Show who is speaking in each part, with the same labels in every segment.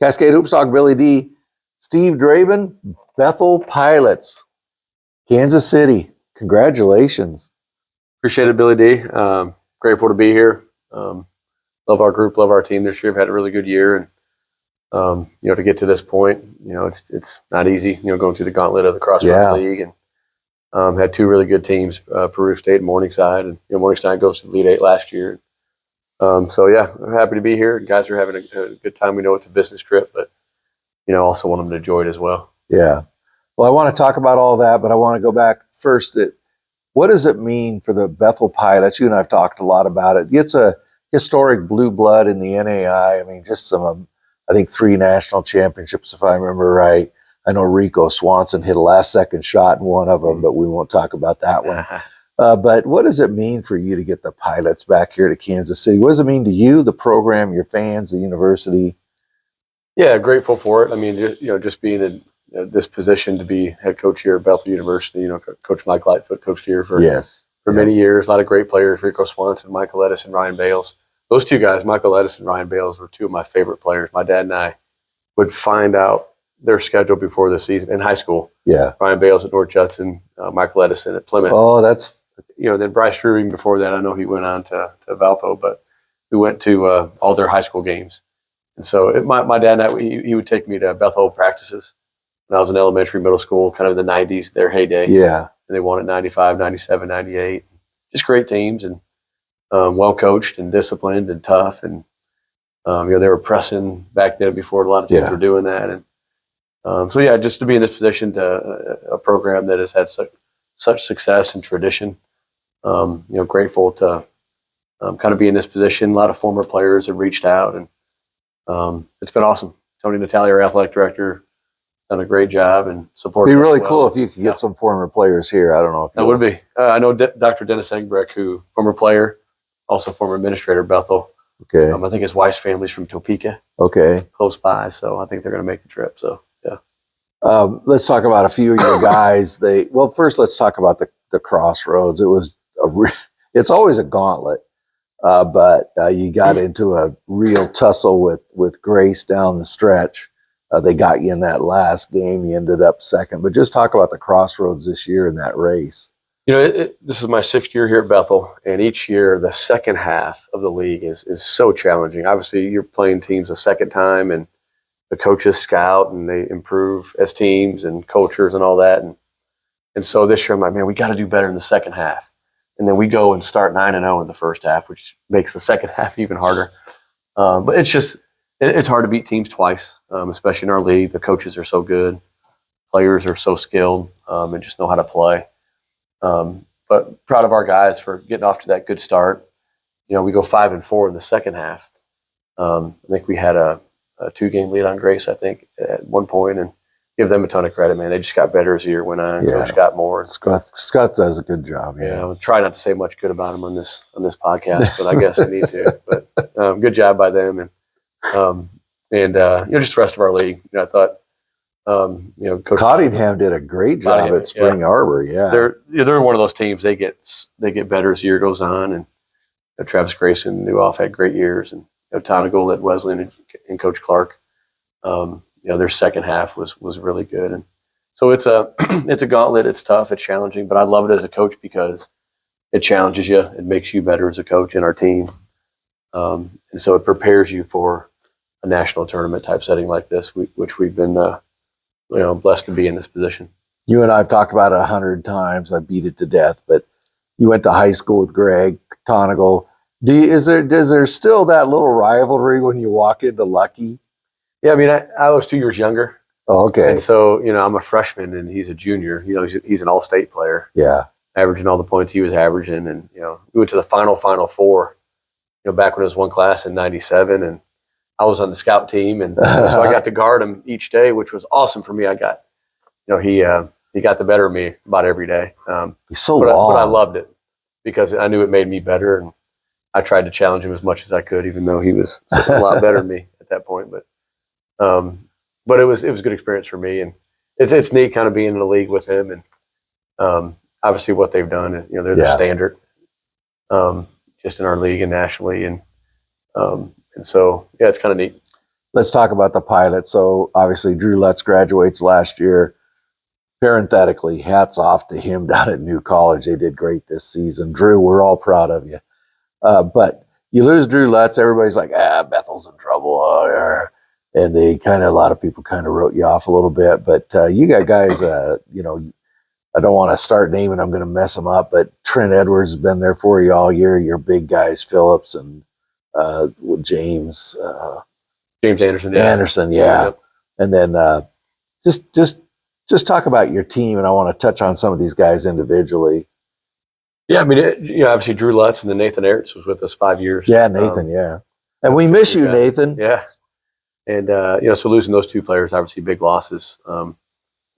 Speaker 1: Cascade Hoops Talk, Billy D. Steve Drabyn, Bethel Pilots, Kansas City. Congratulations.
Speaker 2: Appreciate it, Billy D. Grateful to be here. Love our group, love our team this year. We've had a really good year, and to get to this point, it's not easy. Going through the gauntlet of the Crossroads League, and had two really good teams, Peru State and Morningside, and Morningside goes to the Elite Eight last year. I'm happy to be here. Guys are having a good time. We know it's a business trip, but also want them to enjoy it as well.
Speaker 1: Yeah. Well, I want to talk about all that, but I want to go back first. What does it mean for the Bethel Pilots? You and I have talked a lot about it. It's a historic blue blood in the NAIA. I mean, just I think 3 national championships, if I remember right. I know Rico Swanson hit a last-second shot in one of them, but we won't talk about that one. But what does it mean for you to get the Pilots back here to Kansas City? What does it mean to you, the program, your fans, the university?
Speaker 2: Yeah, grateful for it. I mean, just being in this position to be head coach here at Bethel University. Coach Mike Lightfoot coached here for many years. A lot of great players: Rico Swanson, Michael Edison, Ryan Bales. Those two guys, Michael Edison and Ryan Bales, were two of my favorite players. My dad and I would find out their schedule before the season in high school.
Speaker 1: Yeah,
Speaker 2: Ryan Bales at North Judson, Michael Edison at Plymouth.
Speaker 1: Oh, that's
Speaker 2: then Bryce Drew. Even before that, I know he went on to Valpo, but we went to all their high school games. And so my dad and I, he would take me to Bethel practices when I was in elementary, middle school, kind of in the 90s, their heyday.
Speaker 1: Yeah.
Speaker 2: And they won at 95, 97, 98. Just great teams, and well coached and disciplined and tough. And, they were pressing back then before a lot of teams were doing that. And just to be in this position to a program that has had such success and tradition, grateful to kind of be in this position. A lot of former players have reached out, and it's been awesome. Tony Natalia, our athletic director, done a great job and supported.
Speaker 1: It'd be really cool if you could get some former players here. I don't know if
Speaker 2: that would be. I know Dr. Dennis Engbrecht, who former player, also former administrator at Bethel.
Speaker 1: Okay.
Speaker 2: I think his wife's family's from Topeka.
Speaker 1: Okay.
Speaker 2: Close by, so I think they're going to make the trip. So yeah.
Speaker 1: Let's talk about a few of your guys. First let's talk about the Crossroads. It's always a gauntlet. But you got into a real tussle with Grace down the stretch. They got you in that last game. You ended up second. But just talk about the Crossroads this year in that race.
Speaker 2: This is my 6th year here at Bethel, and each year the second half of the league is so challenging. Obviously, you're playing teams a second time, and the coaches scout and they improve as teams and cultures and all that. And so this year I'm like, man, we got to do better in the second half. And then we go and start 9-0 in the first half, which makes the second half even harder. But it's hard to beat teams twice, especially in our league. The coaches are so good, players are so skilled, and just know how to play. But proud of our guys for getting off to that good start. We go 5-4 in the second half. I think we had a 2-game lead on Grace, I think, at one point, and give them a ton of credit, man. They just got better as the year went on. Coach Scott Moore.
Speaker 1: Scott does a good job. Yeah.
Speaker 2: I'll try not to say much good about him on this podcast, but I guess we need to. But good job by them, and just the rest of our league. I thought, Coach
Speaker 1: Cottingham did a great job at Spring Arbor. Yeah,
Speaker 2: they're one of those teams. They get better as the year goes on, and Travis Grayson, Newhoff had great years, and Tonagel led Wesleyan and Coach Clark. Their second half was really good, and so it's a gauntlet. It's tough, it's challenging, but I love it as a coach because it challenges you. It makes you better as a coach in our team, and so it prepares you for a national tournament type setting like this, which we've been blessed to be in this position.
Speaker 1: You and I have talked about it 100 times. I beat it to death, but you went to high school with Greg Tonagel. Is there still that little rivalry when you walk into Lucky?
Speaker 2: Yeah, I mean, I was 2 years younger.
Speaker 1: Oh, okay.
Speaker 2: And so, I'm a freshman and he's a junior. He's an all-state player.
Speaker 1: Yeah.
Speaker 2: Averaging all the points he was averaging. And, we went to the Final Four, back when it was one class in 97. And I was on the scout team. And so I got to guard him each day, which was awesome for me. I got, he got the better of me about every day.
Speaker 1: He's so long.
Speaker 2: But I loved it because I knew it made me better. And I tried to challenge him as much as I could, even though he was a lot better than me at that point. But it was a good experience for me, and it's neat kind of being in the league with him, and obviously what they've done is they're the standard, just in our league and nationally, and so it's kind of neat.
Speaker 1: let's talk about the pilot. So obviously Drew Lutz graduates last year. Parenthetically, hats off to him down at New College. They did great this season. Drew, we're all proud of you. But you lose Drew Lutz, everybody's like, Bethel's in trouble. And a lot of people kind of wrote you off a little bit. But you got guys, I don't want to start naming, I'm going to mess them up, but Trent Edwards has been there for you all year. Your big guys, Phillips and James
Speaker 2: Anderson.
Speaker 1: Anderson, yeah. Yep. And then just talk about your team, and I want to touch on some of these guys individually.
Speaker 2: Yeah, I mean, obviously Drew Lutz and then Nathan Ertz was with us 5 years.
Speaker 1: Yeah, Nathan, yeah. And we miss you, Nathan.
Speaker 2: Yeah. And, so losing those two players, obviously big losses.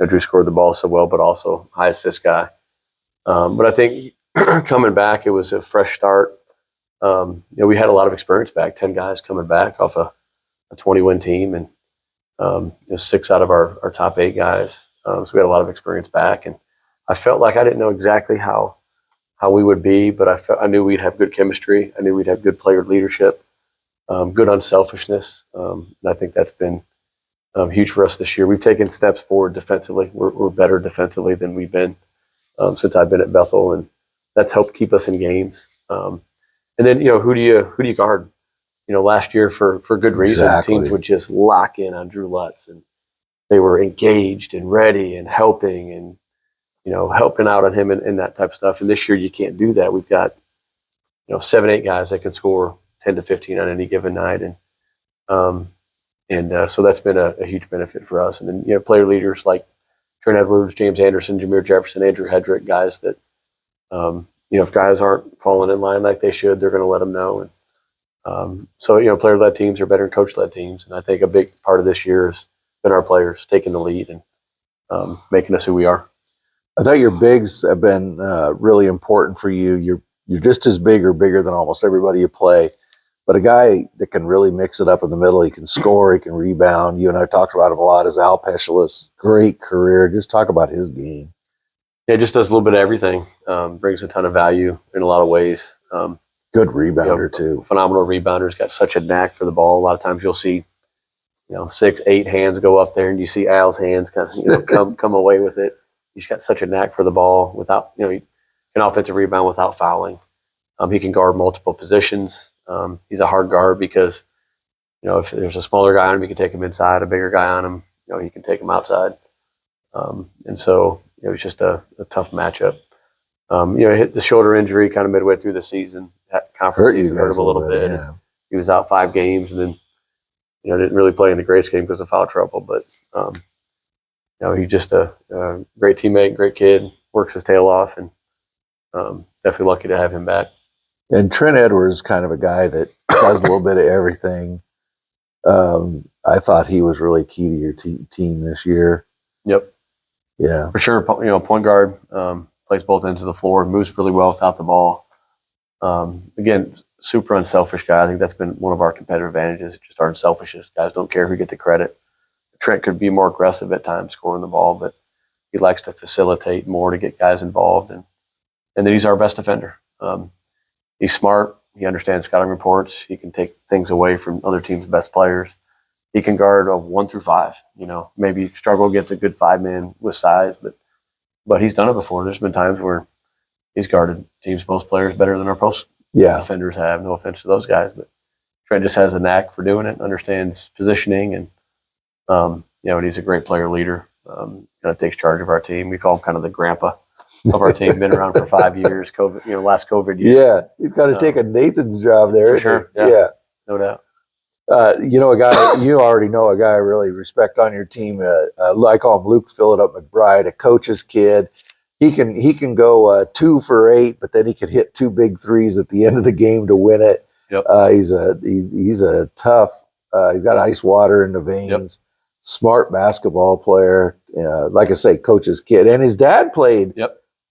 Speaker 2: Drew scored the ball so well, but also high assist guy. But I think coming back, it was a fresh start. We had a lot of experience back, 10 guys coming back off a 20-win team, and 6 out of our top 8 guys. So we had a lot of experience back, and I felt like I didn't know exactly how we would be, but I knew we'd have good chemistry. I knew we'd have good player leadership, good unselfishness. And I think that's been huge for us this year. We've taken steps forward defensively. We're better defensively than we've been since I've been at Bethel, and that's helped keep us in games. And then who do you guard? Last year for good reason,
Speaker 1: exactly.
Speaker 2: Teams would just lock in on Drew Lutz, and they were engaged and ready and helping and helping out on him and that type of stuff. And this year you can't do that. We've got 7-8 guys that can score 10 to 15 on any given night, and so that's been a huge benefit for us. And then player leaders like Trent Edwards, James Anderson, Jameer Jefferson, Andrew Hedrick, guys that if guys aren't falling in line like they should, they're going to let them know. And so player-led teams are better than coach-led teams, and I think a big part of this year has been our players taking the lead and making us who we are.
Speaker 1: I thought your bigs have been really important for you. You're just as big or bigger than almost everybody you play, but a guy that can really mix it up in the middle. He can score, he can rebound. You and I talked about him a lot as Al Peschlis. Great career. Just talk about his game.
Speaker 2: Yeah, just does a little bit of everything. Brings a ton of value in a lot of ways.
Speaker 1: Good rebounder too.
Speaker 2: Phenomenal rebounder. He's got such a knack for the ball. A lot of times you'll see 6, 8 hands go up there, and you see Al's hands kind of come away with it. He's got such a knack for the ball without, he can offensive rebound without fouling. He can guard multiple positions. He's a hard guard because, if there's a smaller guy on him, you can take him inside. A bigger guy on him, you can take him outside. And so, it was just a tough matchup. He hit the shoulder injury kind of midway through the season. That conference season hurt him a little bit.
Speaker 1: Yeah.
Speaker 2: He was out 5 games, and then, didn't really play in the Grace game because of foul trouble. But, he's just a great teammate, great kid, works his tail off, and definitely lucky to have him back.
Speaker 1: And Trent Edwards is kind of a guy that does a little bit of everything. I thought he was really key to your team this year.
Speaker 2: Yep.
Speaker 1: Yeah.
Speaker 2: For sure, point guard, plays both ends of the floor, moves really well without the ball. Again, super unselfish guy. I think that's been one of our competitive advantages, just our unselfishness. Guys don't care who get the credit. Trent could be more aggressive at times scoring the ball, but he likes to facilitate more to get guys involved. And then he's our best defender. He's smart. He understands scouting reports. He can take things away from other teams' best players. He can guard a 1 through 5. Maybe struggle against a good 5-man with size, but he's done it before. There's been times where he's guarded teams' post players better than our post defenders have. No offense to those guys, but Trent just has a knack for doing it, understands positioning, and and he's a great player leader. Kind of takes charge of our team. We call him kind of the grandpa of our team. Been around for 5 years. COVID, last COVID year.
Speaker 1: Yeah, he's got to take a Nathan's job there.
Speaker 2: For sure.
Speaker 1: Yeah,
Speaker 2: no doubt.
Speaker 1: A guy you already know, a guy I really respect on your team. I call him Luke Fill It Up McBride, a coach's kid. He can go 2 for 8, but then he can hit 2 big threes at the end of the game to win it.
Speaker 2: Yep.
Speaker 1: He's a tough. He's got ice water in the veins. Yep. Smart basketball player. Like I say, coach's kid, and his dad played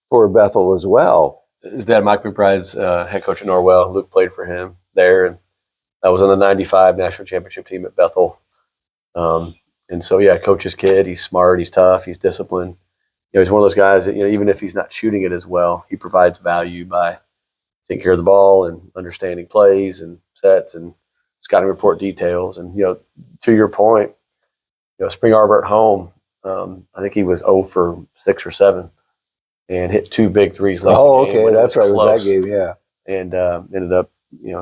Speaker 1: for Bethel as well.
Speaker 2: His dad, Mike McBride's head coach at Norwell. Luke played for him there, and I was on the '95 national championship team at Bethel. And so, coach's kid. He's smart. He's tough. He's disciplined. He's one of those guys that, even if he's not shooting it as well, he provides value by taking care of the ball and understanding plays and sets and scouting report details. And, to your point, Spring Arbor at home, I think he was 0 for 6 or 7 and hit 2 big threes.
Speaker 1: Oh, okay. That's right. It was that game. Yeah.
Speaker 2: And ended up,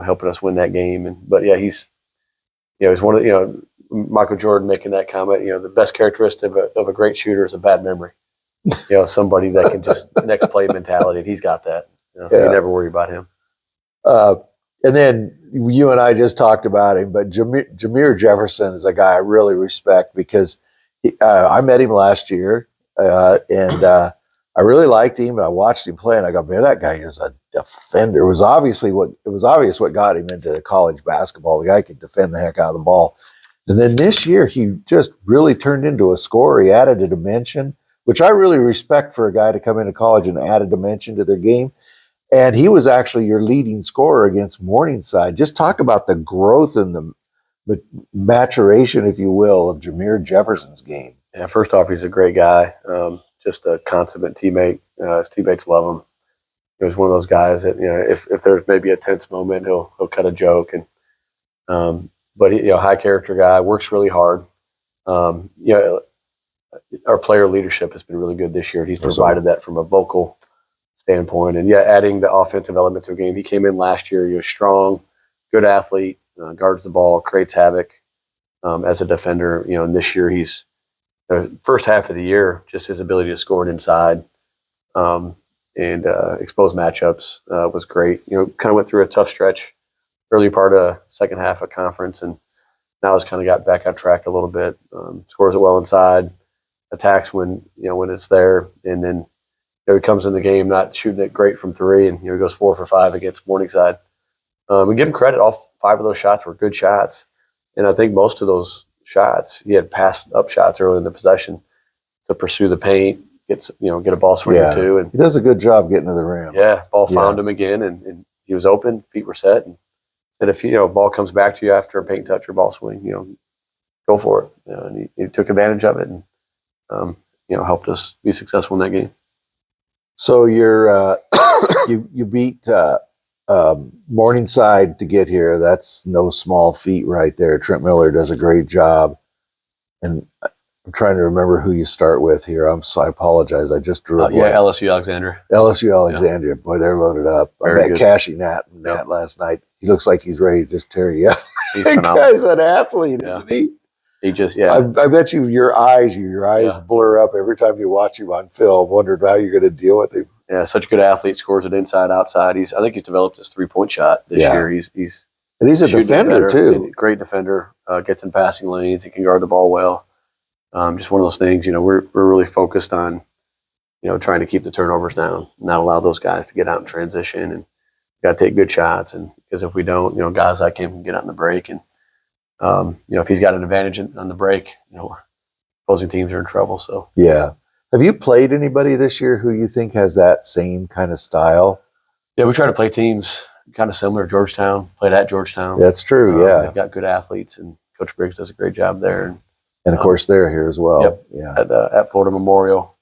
Speaker 2: helping us win that game. But yeah, he's one of, Michael Jordan making that comment, the best characteristic of a great shooter is a bad memory. Somebody that can just next play mentality. And he's got that. So you never worry about him.
Speaker 1: And then you and I just talked about him, but Jameer Jefferson is a guy I really respect because I met him last year, and I really liked him. I watched him play, and I go, man, that guy is a defender. It was obvious what got him into college basketball. The guy could defend the heck out of the ball. And then this year, he just really turned into a scorer. He added a dimension, which I really respect for a guy to come into college and add a dimension to their game. And he was actually your leading scorer against Morningside. Just talk about the growth and the maturation, if you will, of Jameer Jefferson's game.
Speaker 2: Yeah, first off, he's a great guy. Just a consummate teammate. His teammates love him. He was one of those guys that, if there's maybe a tense moment, he'll cut a joke. And but he, high character guy, works really hard. Our player leadership has been really good this year. He's provided that from a vocal standpoint, and adding the offensive element to a game. He came in last year. He was strong, good athlete, guards the ball, creates havoc as a defender. And this year he's first half of the year, just his ability to score it inside and expose matchups was great. Kind of went through a tough stretch early part of second half of conference, and now has kind of got back on track a little bit. Scores it well inside, attacks when it's there, and then. He comes in the game not shooting it great from 3, and he goes 4 for 5 against Morningside. We give him credit; all 5 of those shots were good shots, and I think most of those shots he had passed up shots early in the possession to pursue the paint, get a ball swing or 2, and
Speaker 1: he does a good job getting to the rim.
Speaker 2: Yeah, ball found him again, and he was open, feet were set, and if ball comes back to you after a paint touch or ball swing, go for it. And he took advantage of it, and helped us be successful in that game.
Speaker 1: So you're you beat Morningside to get here. That's no small feat right there. Trent Miller does a great job, and I'm trying to remember who you start with here. I apologize. I just drew up.
Speaker 2: LSU Alexandria.
Speaker 1: LSU Alexandria. Boy, they're loaded up.
Speaker 2: Very
Speaker 1: I met Cashy Nat last night. He looks like he's ready to just tear you up.
Speaker 2: He's
Speaker 1: that guy's an athlete, isn't he?
Speaker 2: He just,
Speaker 1: I bet you your eyes blur up every time you watch him on film, wondering how you're going to deal with him.
Speaker 2: Yeah, such a good athlete, scores it inside, outside. I think he's developed his 3-point shot this year. He's
Speaker 1: a defender too.
Speaker 2: Great defender, gets in passing lanes. He can guard the ball well. Just one of those things, we're really focused on, trying to keep the turnovers down, not allow those guys to get out in transition, and got to take good shots. And because if we don't, guys like him can get out in the break, and if he's got an advantage on the break, opposing teams are in trouble. So
Speaker 1: have you played anybody this year who you think has that same kind of style?
Speaker 2: Yeah, we try to play teams kind of similar. Georgetown, played at Georgetown.
Speaker 1: That's true.
Speaker 2: They've got good athletes, and Coach Briggs does a great job there.
Speaker 1: And of course, they're here as well.
Speaker 2: Yep. Yeah, at Florida Memorial.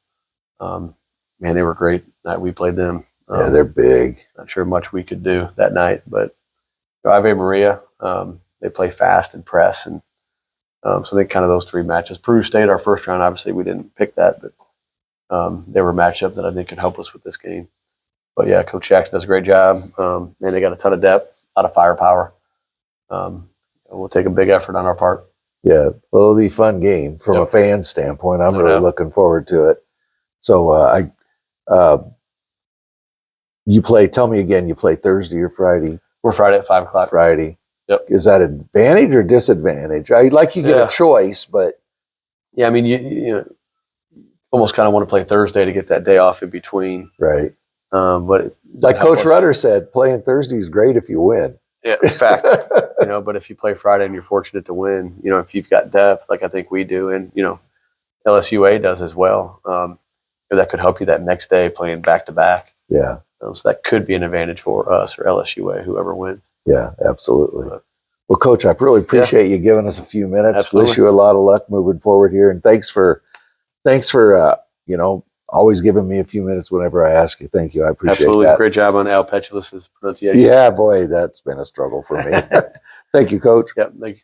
Speaker 2: Man, they were great that we played them.
Speaker 1: They're big.
Speaker 2: Not sure much we could do that night, but Ave Maria. They play fast and press, and so I think kind of those 3 matches. Peru State, our first round, obviously we didn't pick that, but they were a matchup that I think could help us with this game. But yeah, Coach Jackson does a great job, and they got a ton of depth, a lot of firepower. We'll take a big effort on our part.
Speaker 1: Yeah, well, it'll be a fun game from a fan standpoint. I'm really looking forward to it. So you play. Tell me again, you play Thursday or Friday?
Speaker 2: We're Friday at 5 o'clock.
Speaker 1: Friday.
Speaker 2: Yep.
Speaker 1: Is that advantage or disadvantage? I like you get a choice, but
Speaker 2: yeah, I mean, you almost kind of want to play Thursday to get that day off in between,
Speaker 1: right?
Speaker 2: But
Speaker 1: like Coach Rutter said, playing Thursday is great if you win.
Speaker 2: Yeah, in fact, but if you play Friday and you're fortunate to win, if you've got depth, like I think we do, and LSUA does as well, that could help you that next day playing back to back.
Speaker 1: Yeah.
Speaker 2: So that could be an advantage for us or LSUA, whoever wins.
Speaker 1: Yeah, absolutely. Well, Coach, I really appreciate you giving us a few minutes.
Speaker 2: Absolutely.
Speaker 1: Wish you a lot of luck moving forward here, and thanks for always giving me a few minutes whenever I ask you. Thank you. I appreciate
Speaker 2: Absolutely.
Speaker 1: that.
Speaker 2: Great job on Al Petulus's pronunciation.
Speaker 1: Yeah, boy, that's been a struggle for me. Thank you, Coach.
Speaker 2: Yep. Thank you.